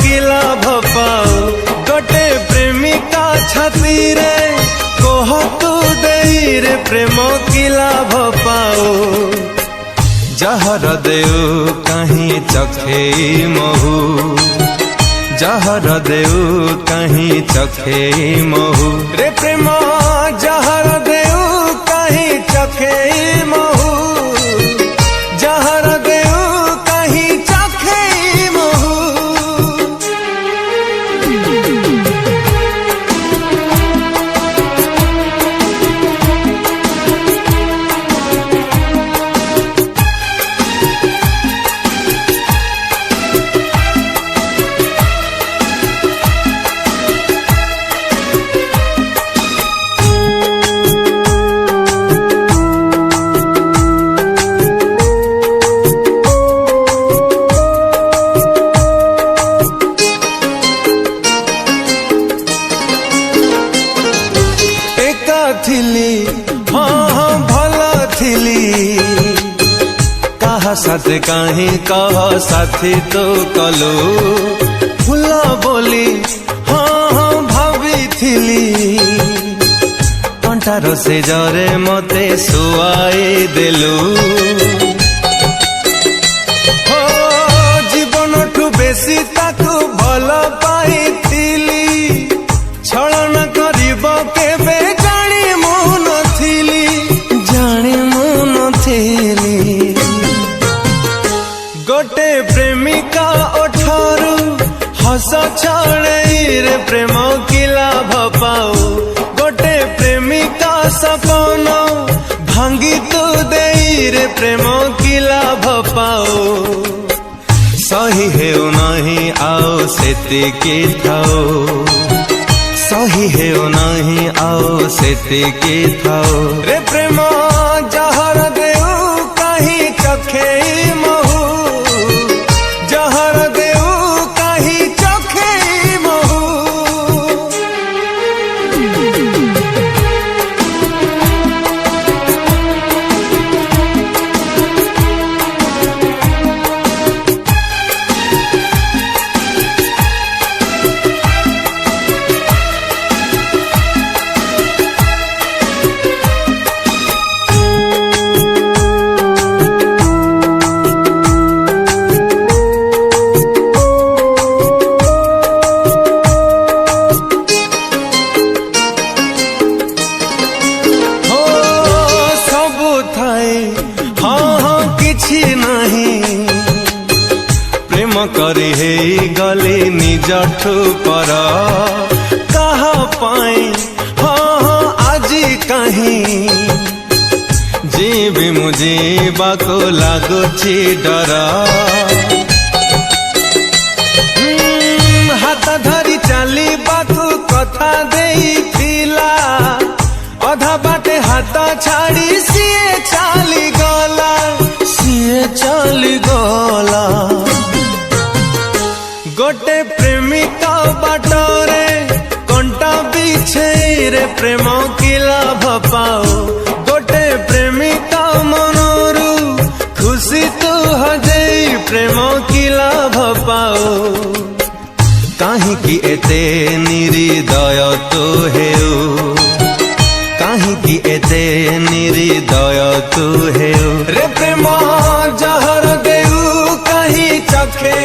की लाभ पाओ गोटे प्रेमिका छाती रे कह तू देई रे प्रेम की लाभ पाओ जहर देऊ कहीं चखे महू जहर देऊ कहीं चखे महू रे प्रेम जहर देऊ कहीं चखे महू जहर देऊ कहीं चखे महू थिली हाँ हाँ भला थिली कहा साथ कहीं कह साथी तो कलो फुला बोली हाँ हाँ भाभी थिली कंठार से जरे मते सुआई देलु हो जीवन ठू बेसी ताकू भल पाइथिली छलन करिब केबे गोटे प्रेमिका ओठारू हस छड़े रे प्रेम की लाभ पाओ गोटे प्रेमिका सपन भांगी तू देई रे प्रेम की लाभ पाओ सही हेउ नहीं आओ सेतिकी थाओ सही हेउ नहीं आओ सेतिकी थाओ रे प्रेम जहर देऊ कहीं चखे महू जहर देऊ कहीं चखे महू हाँ हाँ किछि नहीं प्रेम करी हे गली निजठू पर कहा पाई हाँ हाँ आजी कहीं जीवी मुझे बाको लागुची डर हाथ धरी चली बाकू कथा देइथिला अधा बाटे हाथ छाड़ी सिए चली गला गोटे प्रेमिका बाटरे कंटा बिछे रे प्रेम की लाभ पाओ गोटे प्रेमिका मनरू खुशी तू हजेई प्रेम की लाभ पाओ कहीं की एते निर्दय तो हेउ कहीं की एते निर्दय तू हेउ रे प्रेम जहर देऊ कहीं चखे